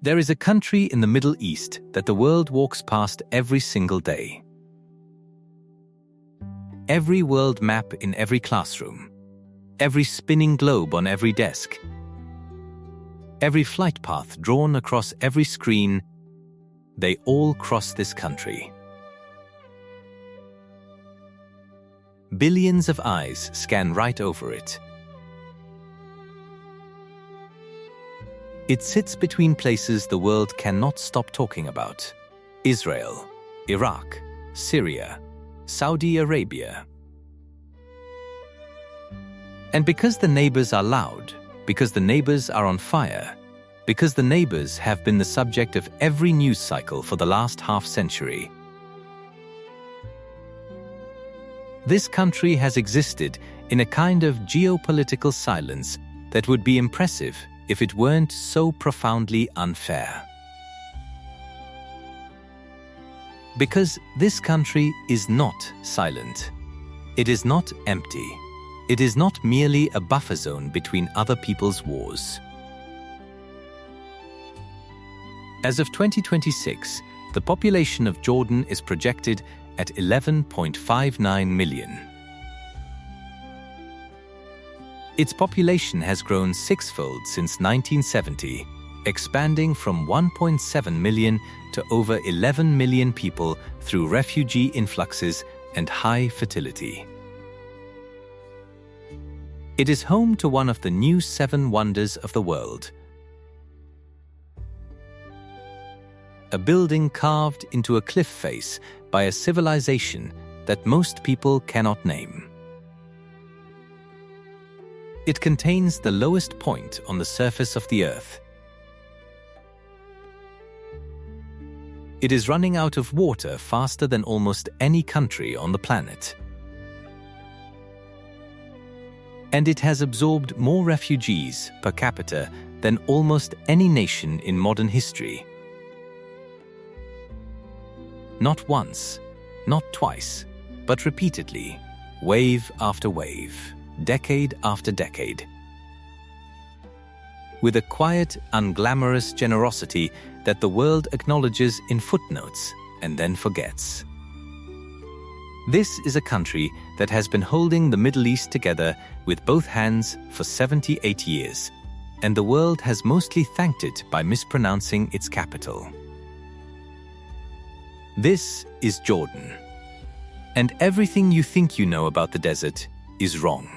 There is a country in the Middle East that the world walks past every single day. Every world map in every classroom, every spinning globe on every desk, every flight path drawn across every screen, they all cross this country. Billions of eyes scan right over it. It sits between places the world cannot stop talking about: Israel, Iraq, Syria, Saudi Arabia. And because the neighbors are loud, because the neighbors are on fire, because the neighbors have been the subject of every news cycle for the last half-century, this country has existed in a kind of geopolitical silence that would be impressive if it weren't so profoundly unfair. Because this country is not silent. It is not empty. It is not merely a buffer zone between other people's wars. As of 2026, the population of Jordan is projected at 11.59 million. Its population has grown sixfold since 1970, expanding from 1.7 million to over 11 million people through refugee influxes and high fertility. It is home to one of the new 7 wonders of the world, a building carved into a cliff face by a civilization that most people cannot name. It contains the lowest point on the surface of the earth. It is running out of water faster than almost any country on the planet. And it has absorbed more refugees per capita than almost any nation in modern history. Not once, not twice, but repeatedly, wave after wave, decade after decade. With a quiet, unglamorous generosity that the world acknowledges in footnotes and then forgets. This is a country that has been holding the Middle East together with both hands for 78 years, and the world has mostly thanked it by mispronouncing its capital. This is Jordan, and everything you think you know about the desert is wrong.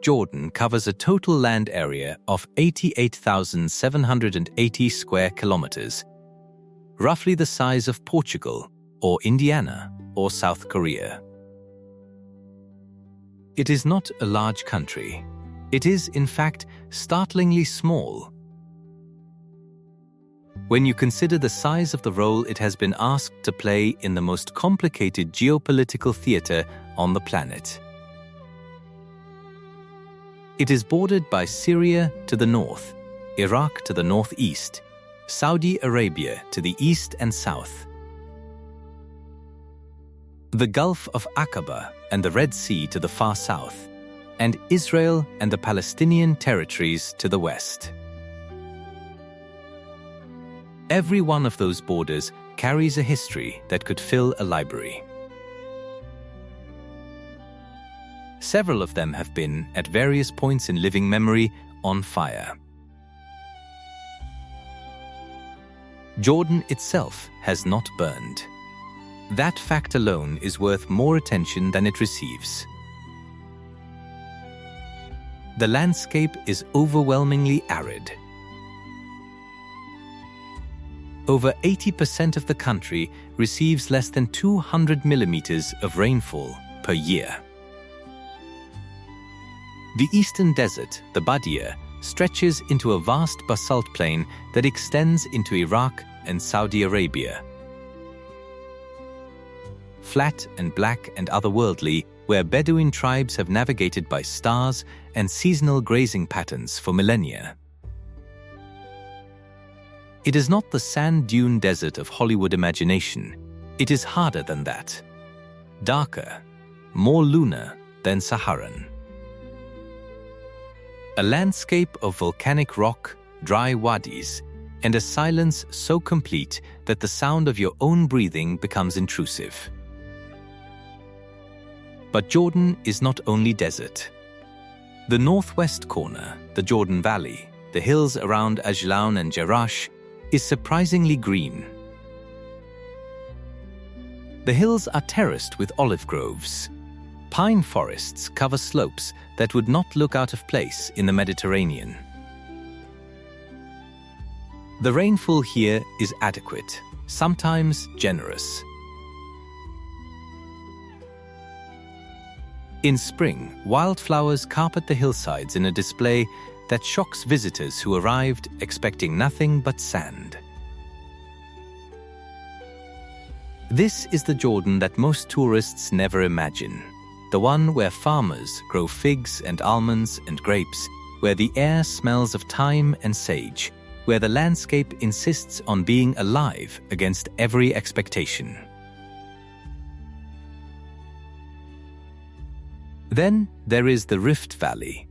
Jordan covers a total land area of 88,780 square kilometers, roughly the size of Portugal or Indiana or South Korea. It is not a large country. It is, in fact, startlingly small. When you consider the size of the role it has been asked to play in the most complicated geopolitical theater on the planet. It is bordered by Syria to the north, Iraq to the northeast, Saudi Arabia to the east and south, the Gulf of Aqaba and the Red Sea to the far south, and Israel and the Palestinian territories to the west. Every one of those borders carries a history that could fill a library. Several of them have been, at various points in living memory, on fire. Jordan itself has not burned. That fact alone is worth more attention than it receives. The landscape is overwhelmingly arid. Over 80% of the country receives less than 200 millimeters of rainfall per year. The eastern desert, the Badia, stretches into a vast basalt plain that extends into Iraq and Saudi Arabia. Flat and black and otherworldly, where Bedouin tribes have navigated by stars and seasonal grazing patterns for millennia. It is not the sand dune desert of Hollywood imagination. It is harder than that. Darker, more lunar than Saharan. A landscape of volcanic rock, dry wadis, and a silence so complete that the sound of your own breathing becomes intrusive. But Jordan is not only desert. The northwest corner, the Jordan Valley, the hills around Ajlan and Jerash, is surprisingly green. The hills are terraced with olive groves. Pine forests cover slopes that would not look out of place in the Mediterranean. The rainfall here is adequate, sometimes generous. In spring, wildflowers carpet the hillsides in a display that shocks visitors who arrived expecting nothing but sand. This is the Jordan that most tourists never imagine. The one where farmers grow figs and almonds and grapes, where the air smells of thyme and sage, where the landscape insists on being alive against every expectation. Then there is the Rift Valley,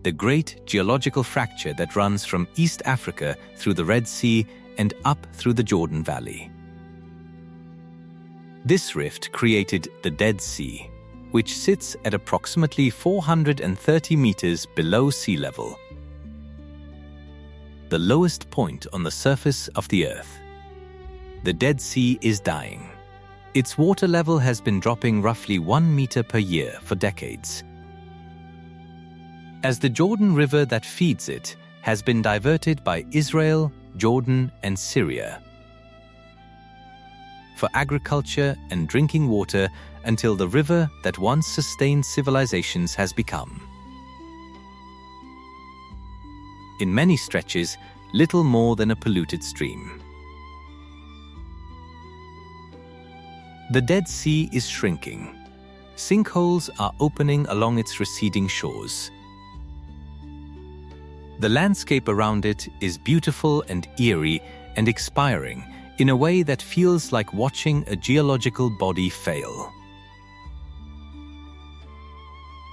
the great geological fracture that runs from East Africa through the Red Sea and up through the Jordan Valley. This rift created the Dead Sea, which sits at approximately 430 meters below sea level, the lowest point on the surface of the Earth. The Dead Sea is dying. Its water level has been dropping roughly 1 meter per year for decades, as the Jordan River that feeds it has been diverted by Israel, Jordan, and Syria for agriculture and drinking water until the river that once sustained civilizations has become, in many stretches, little more than a polluted stream. The Dead Sea is shrinking. Sinkholes are opening along its receding shores. The landscape around it is beautiful and eerie and expiring in a way that feels like watching a geological body fail.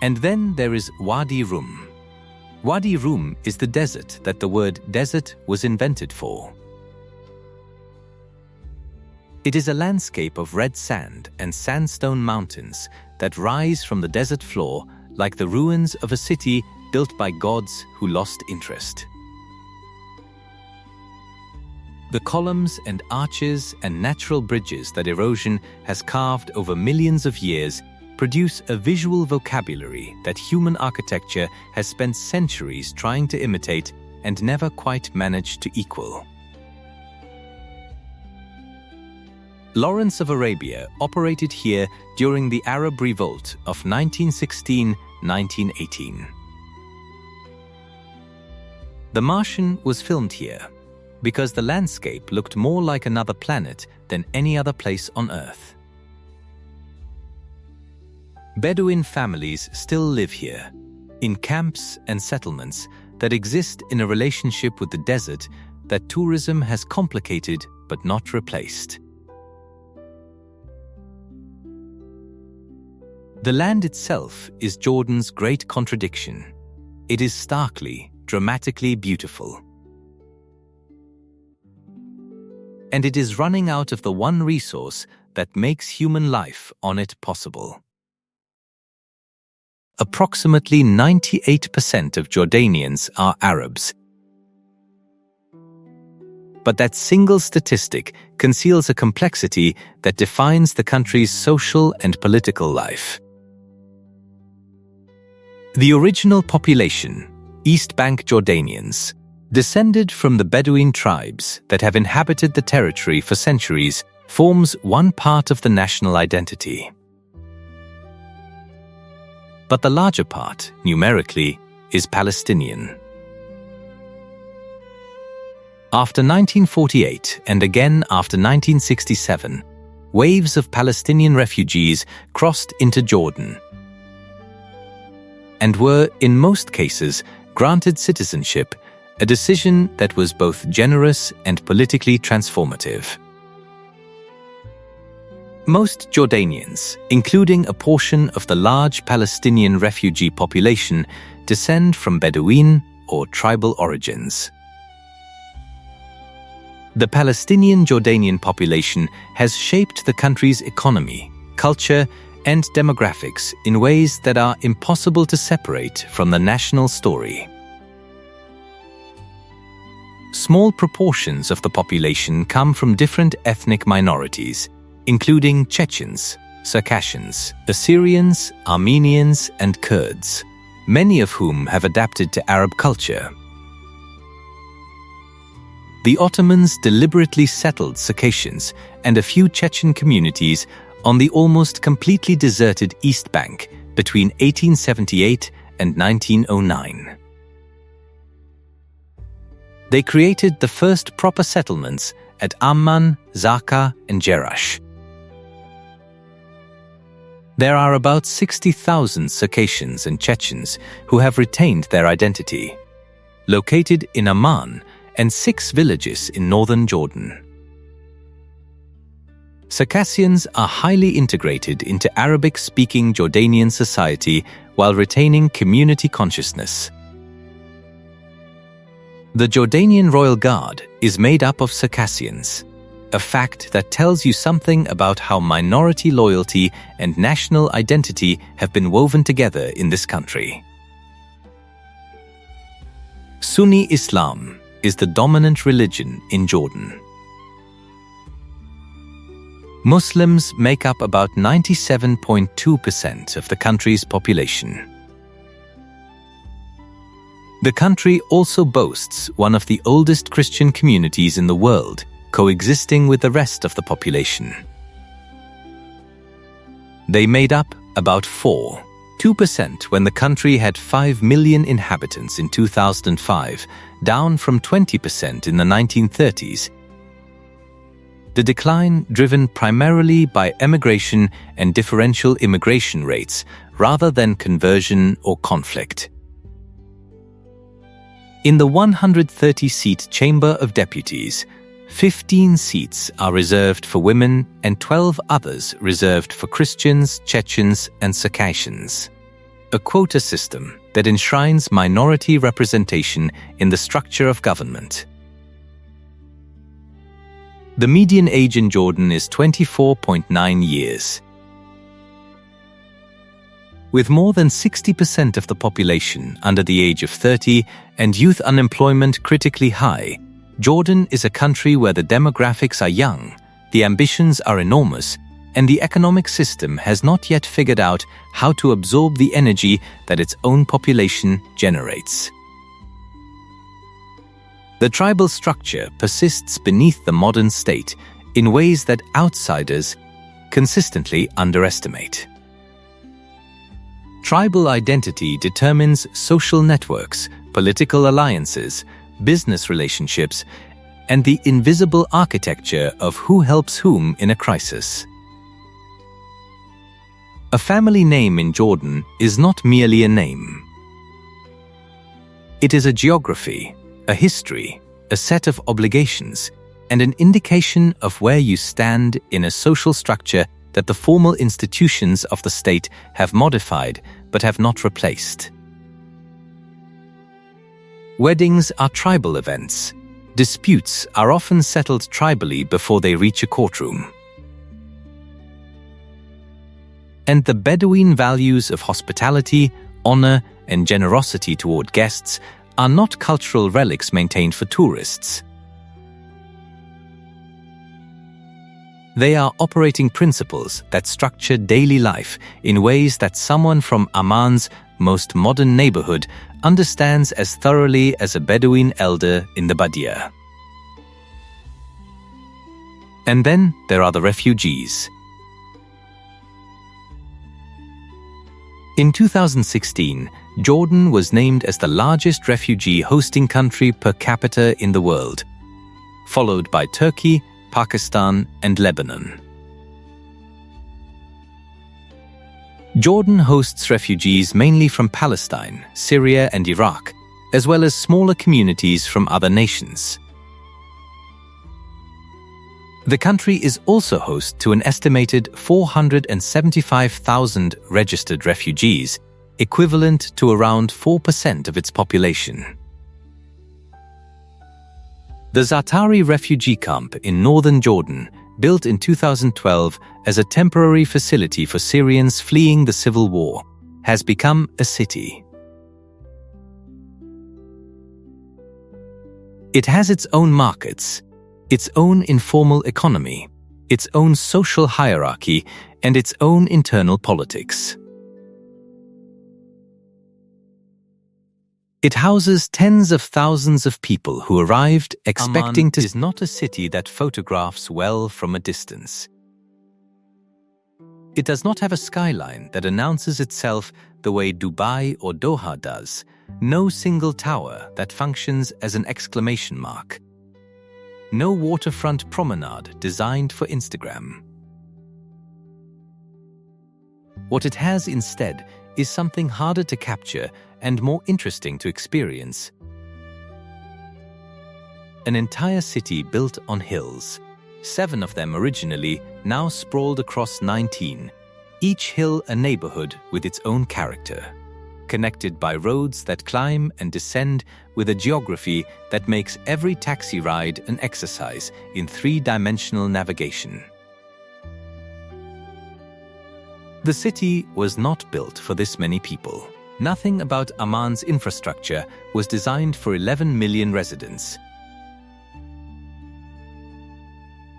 And then there is Wadi Rum. Wadi Rum is the desert that the word desert was invented for. It is a landscape of red sand and sandstone mountains that rise from the desert floor like the ruins of a city built by gods who lost interest. The columns and arches and natural bridges that erosion has carved over millions of years produce a visual vocabulary that human architecture has spent centuries trying to imitate and never quite managed to equal. Lawrence of Arabia operated here during the Arab Revolt of 1916-1918. The Martian was filmed here because the landscape looked more like another planet than any other place on Earth. Bedouin families still live here, in camps and settlements that exist in a relationship with the desert that tourism has complicated but not replaced. The land itself is Jordan's great contradiction. It is starkly, dramatically beautiful. And it is running out of the one resource that makes human life on it possible. Approximately 98% of Jordanians are Arabs. But that single statistic conceals a complexity that defines the country's social and political life. The original population, East Bank Jordanians, descended from the Bedouin tribes that have inhabited the territory for centuries, forms one part of the national identity. But the larger part, numerically, is Palestinian. After 1948 and again after 1967, waves of Palestinian refugees crossed into Jordan and were, in most cases, granted citizenship, a decision that was both generous and politically transformative. Most Jordanians, including a portion of the large Palestinian refugee population, descend from Bedouin or tribal origins. The Palestinian Jordanian population has shaped the country's economy, culture, and demographics in ways that are impossible to separate from the national story. Small proportions of the population come from different ethnic minorities, including Chechens, Circassians, Assyrians, Armenians, and Kurds, many of whom have adapted to Arab culture. The Ottomans deliberately settled Circassians and a few Chechen communities on the almost completely deserted East Bank between 1878 and 1909. They created the first proper settlements at Amman, Zaka, and Jerash. There are about 60,000 Circassians and Chechens who have retained their identity, located in Amman and 6 villages in northern Jordan. Circassians are highly integrated into Arabic-speaking Jordanian society while retaining community consciousness. The Jordanian Royal Guard is made up of Circassians, a fact that tells you something about how minority loyalty and national identity have been woven together in this country. Sunni Islam is the dominant religion in Jordan. Muslims make up about 97.2% of the country's population. The country also boasts one of the oldest Christian communities in the world, coexisting with the rest of the population. They made up about 2% when the country had 5 million inhabitants in 2005, down from 20% in the 1930s. The decline driven primarily by emigration and differential immigration rates rather than conversion or conflict. In the 130-seat Chamber of Deputies, 15 seats are reserved for women and 12 others reserved for Christians, Chechens, and Circassians. A quota system that enshrines minority representation in the structure of government. The median age in Jordan is 24.9 years. With more than 60% of the population under the age of 30 and youth unemployment critically high, Jordan is a country where the demographics are young, the ambitions are enormous, and the economic system has not yet figured out how to absorb the energy that its own population generates. The tribal structure persists beneath the modern state in ways that outsiders consistently underestimate. Tribal identity determines social networks, political alliances, business relationships, and the invisible architecture of who helps whom in a crisis. A family name in Jordan is not merely a name. It is a geography, a history, a set of obligations, and an indication of where you stand in a social structure that the formal institutions of the state have modified but have not replaced. Weddings are tribal events. Disputes are often settled tribally before they reach a courtroom. And the Bedouin values of hospitality, honor, and generosity toward guests are not cultural relics maintained for tourists. They are operating principles that structure daily life in ways that someone from Amman's most modern neighborhood understands as thoroughly as a Bedouin elder in the Badia. And then there are the refugees. In 2016, Jordan was named as the largest refugee hosting country per capita in the world, followed by Turkey, Pakistan, and Lebanon. Jordan hosts refugees mainly from Palestine, Syria, and Iraq, as well as smaller communities from other nations. The country is also host to an estimated 475,000 registered refugees, equivalent to around 4% of its population. The Zaatari refugee camp in northern Jordan, built in 2012 as a temporary facility for Syrians fleeing the civil war, has become a city. It has its own markets, its own informal economy, its own social hierarchy, and its own internal politics. It houses tens of thousands of people who arrived expecting to... Amman is not a city that photographs well from a distance. It does not have a skyline that announces itself the way Dubai or Doha does, no single tower that functions as an exclamation mark, no waterfront promenade designed for Instagram. What it has instead is something harder to capture and more interesting to experience. An entire city built on hills, 7 of them originally, now sprawled across 19, each hill a neighborhood with its own character, connected by roads that climb and descend with a geography that makes every taxi ride an exercise in 3-dimensional navigation. The city was not built for this many people. Nothing about Amman's infrastructure was designed for 11 million residents.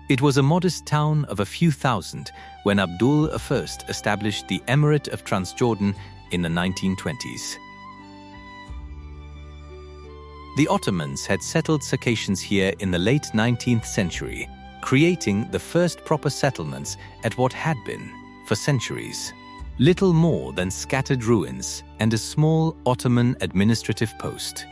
It was a modest town of a few thousand when Abdul I established the Emirate of Transjordan in the 1920s. The Ottomans had settled Circassians here in the late 19th century, creating the first proper settlements at what had been, for centuries, little more than scattered ruins and a small Ottoman administrative post.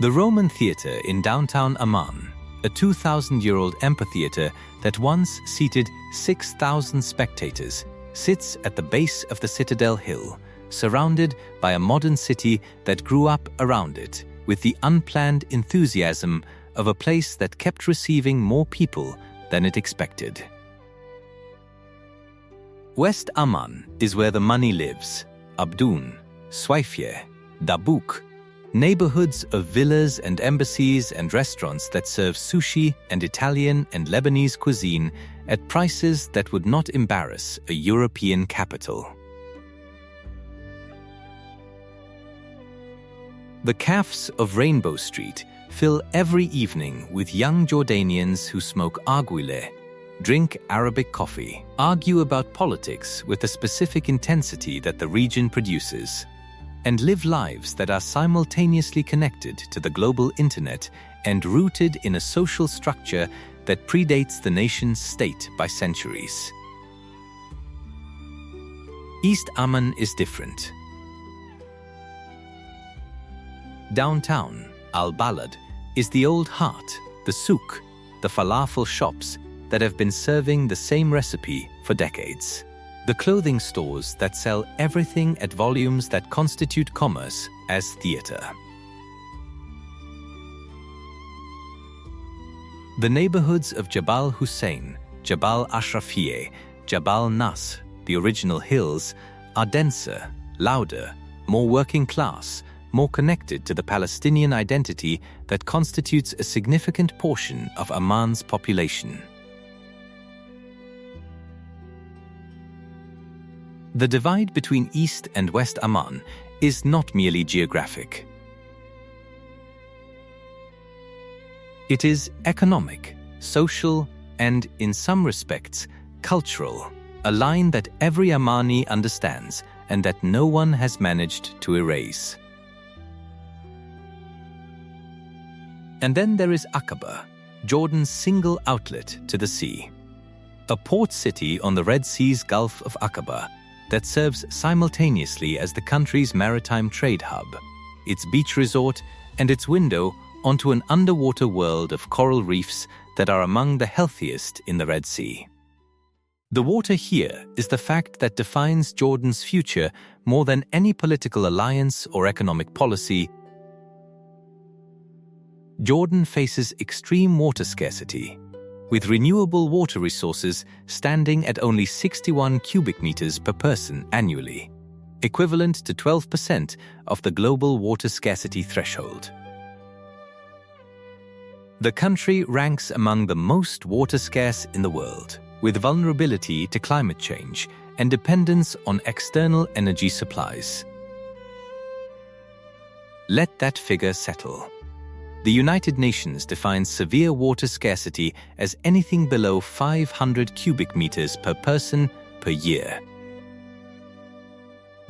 The Roman Theatre in downtown Amman, a 2,000-year-old amphitheatre that once seated 6,000 spectators, sits at the base of the Citadel Hill, surrounded by a modern city that grew up around it with the unplanned enthusiasm of a place that kept receiving more people than it expected. West Amman is where the money lives. Abdun, Swaifieh, Dabuk, neighborhoods of villas and embassies and restaurants that serve sushi and Italian and Lebanese cuisine at prices that would not embarrass a European capital. The cafes of Rainbow Street fill every evening with young Jordanians who smoke arguile, drink Arabic coffee, argue about politics with the specific intensity that the region produces, and live lives that are simultaneously connected to the global internet and rooted in a social structure that predates the nation's state by centuries. East Amman is different. Downtown, Al-Balad, is the old heart, the souk, the falafel shops that have been serving the same recipe for decades. The clothing stores that sell everything at volumes that constitute commerce as theater. The neighborhoods of Jabal Hussein, Jabal Ashrafiyeh, Jabal Nas, the original hills, are denser, louder, more working class, more connected to the Palestinian identity that constitutes a significant portion of Amman's population. The divide between East and West Amman is not merely geographic. It is economic, social, and, in some respects, cultural, a line that every Ammani understands and that no one has managed to erase. And then there is Aqaba, Jordan's single outlet to the sea. A port city on the Red Sea's Gulf of Aqaba that serves simultaneously as the country's maritime trade hub, its beach resort, and its window onto an underwater world of coral reefs that are among the healthiest in the Red Sea. The water here is the fact that defines Jordan's future more than any political alliance or economic policy. Jordan faces extreme water scarcity, with renewable water resources standing at only 61 cubic meters per person annually, equivalent to 12% of the global water scarcity threshold. The country ranks among the most water scarce in the world, with vulnerability to climate change and dependence on external energy supplies. Let that figure settle. The United Nations defines severe water scarcity as anything below 500 cubic meters per person per year.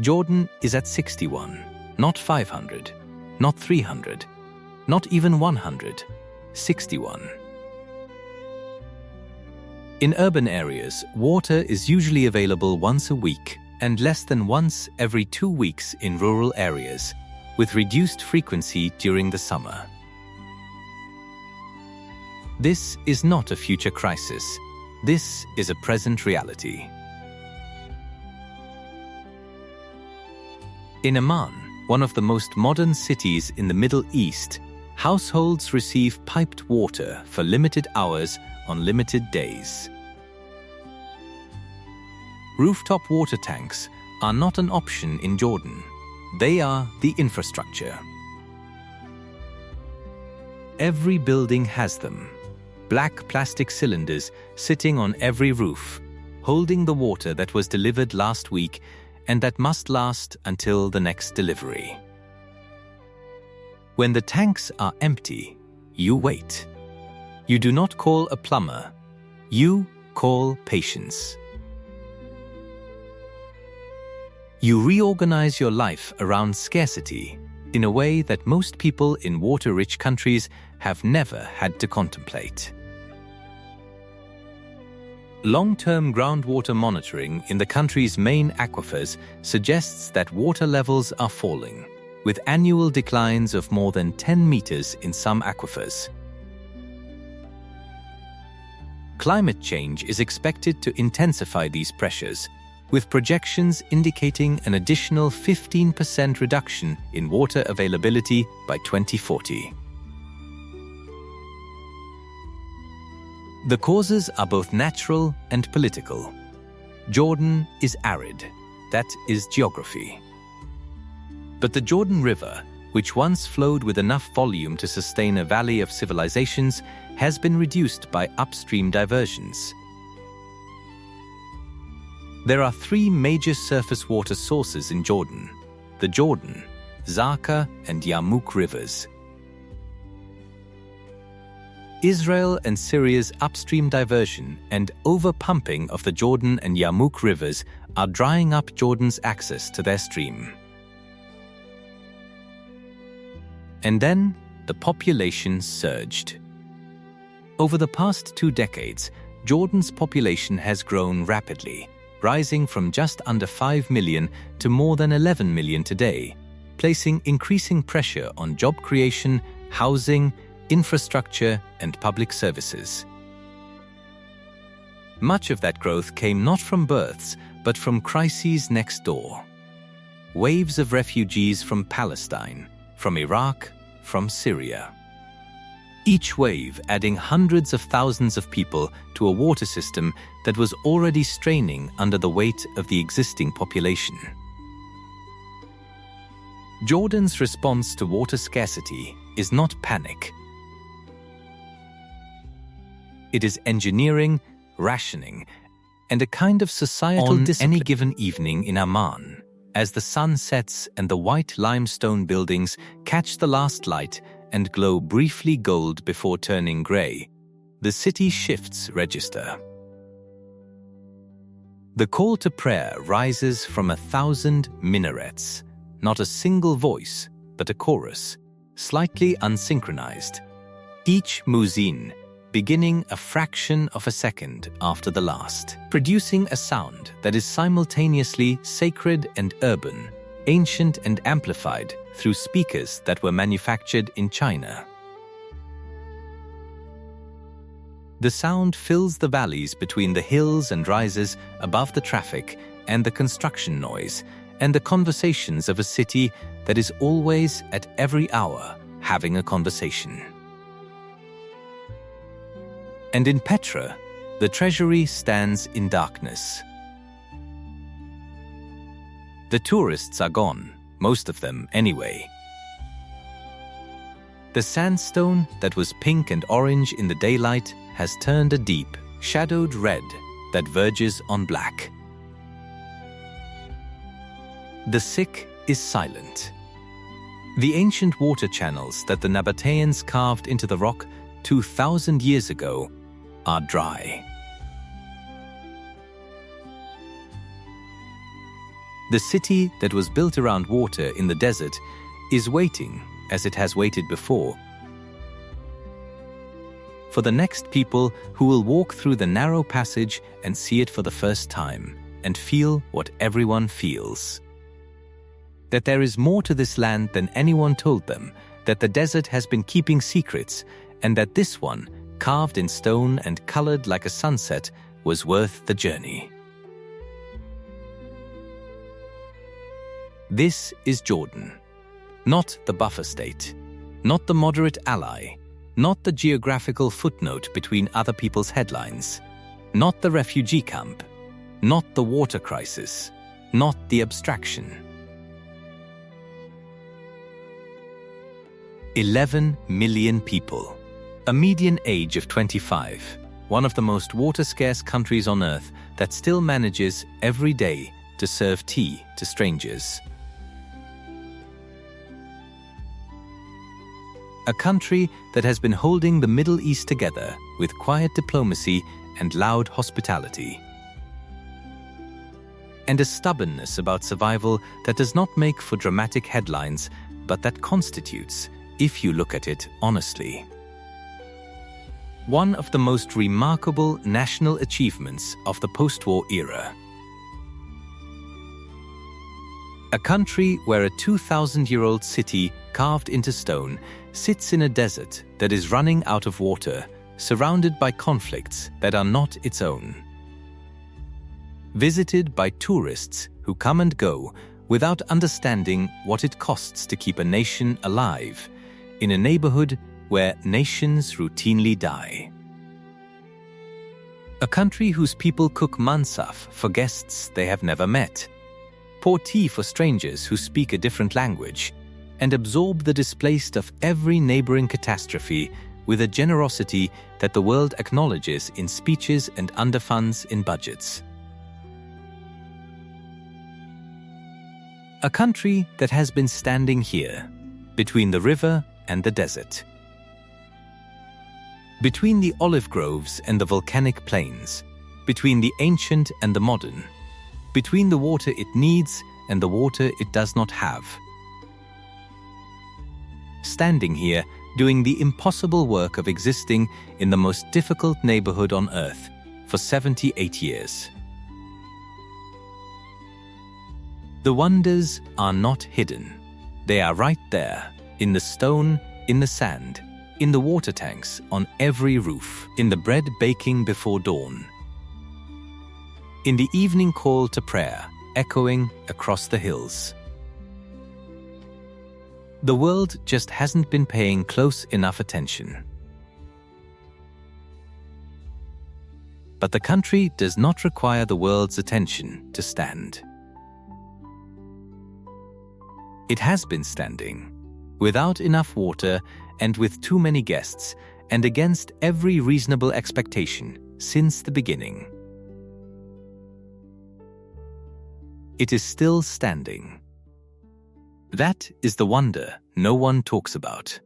Jordan is at 61, not 500, not 300, not even 100, 61. In urban areas, water is usually available once a week and less than once every 2 weeks in rural areas, with reduced frequency during the summer. This is not a future crisis. This is a present reality. In Amman, one of the most modern cities in the Middle East, households receive piped water for limited hours on limited days. Rooftop water tanks are not an option in Jordan. They are the infrastructure. Every building has them. Black plastic cylinders sitting on every roof, holding the water that was delivered last week and that must last until the next delivery. When the tanks are empty, you wait. You do not call a plumber. You call patience. You reorganize your life around scarcity in a way that most people in water-rich countries have never had to contemplate. Long-term groundwater monitoring in the country's main aquifers suggests that water levels are falling, with annual declines of more than 10 meters in some aquifers. Climate change is expected to intensify these pressures, with projections indicating an additional 15% reduction in water availability by 2040. The causes are both natural and political. Jordan is arid. That is geography. But the Jordan River, which once flowed with enough volume to sustain a valley of civilizations, has been reduced by upstream diversions. There are 3 major surface water sources in Jordan: the Jordan, Zarqa, and Yarmouk rivers. Israel and Syria's upstream diversion and overpumping of the Jordan and Yarmouk rivers are drying up Jordan's access to their stream. And then the population surged. Over the past 2 decades, Jordan's population has grown rapidly, rising from just under 5 million to more than 11 million today, placing increasing pressure on job creation, housing, infrastructure, and public services. Much of that growth came not from births, but from crises next door. Waves of refugees from Palestine, from Iraq, from Syria. Each wave adding hundreds of thousands of people to a water system that was already straining under the weight of the existing population. Jordan's response to water scarcity is not panic. It is engineering, rationing, and a kind of societal discipline. On any given evening in Amman, as the sun sets and the white limestone buildings catch the last light and glow briefly gold before turning grey, the city shifts register. The call to prayer rises from 1,000 minarets, not a single voice, but a chorus, slightly unsynchronized, each muezzin beginning a fraction of a second after the last, producing a sound that is simultaneously sacred and urban, ancient and amplified through speakers that were manufactured in China. The sound fills the valleys between the hills and rises above the traffic and the construction noise and the conversations of a city that is always, at every hour, having a conversation. And in Petra, the treasury stands in darkness. The tourists are gone, most of them anyway. The sandstone that was pink and orange in the daylight has turned a deep, shadowed red that verges on black. The sick is silent. The ancient water channels that the Nabateans carved into the rock 2,000 years ago are dry. The city that was built around water in the desert is waiting, as it has waited before, for the next people who will walk through the narrow passage and see it for the first time and feel what everyone feels. That there is more to this land than anyone told them, that the desert has been keeping secrets, and that this one, carved in stone and colored like a sunset, was worth the journey. This is Jordan, not the buffer state, not the moderate ally, not the geographical footnote between other people's headlines, not the refugee camp, not the water crisis, not the abstraction. 11 million people, a median age of 25, one of the most water-scarce countries on earth that still manages every day to serve tea to strangers. A country that has been holding the Middle East together with quiet diplomacy and loud hospitality. And a stubbornness about survival that does not make for dramatic headlines, but that constitutes, if you look at it honestly, one of the most remarkable national achievements of the post-war era. A country where a 2,000-year-old city carved into stone sits in a desert that is running out of water, surrounded by conflicts that are not its own. Visited by tourists who come and go without understanding what it costs to keep a nation alive, in a neighborhood where nations routinely die. A country whose people cook mansaf for guests they have never met, pour tea for strangers who speak a different language, and absorb the displaced of every neighboring catastrophe with a generosity that the world acknowledges in speeches and underfunds in budgets. A country that has been standing here, between the river and the desert, between the olive groves and the volcanic plains, between the ancient and the modern, between the water it needs and the water it does not have. Standing here, doing the impossible work of existing in the most difficult neighborhood on earth for 78 years. The wonders are not hidden. They are right there, in the stone, in the sand, in the water tanks, on every roof, in the bread baking before dawn, in the evening call to prayer, echoing across the hills. The world just hasn't been paying close enough attention. But the country does not require the world's attention to stand. It has been standing, without enough water and with too many guests, and against every reasonable expectation since the beginning. It is still standing. That is the wonder no one talks about.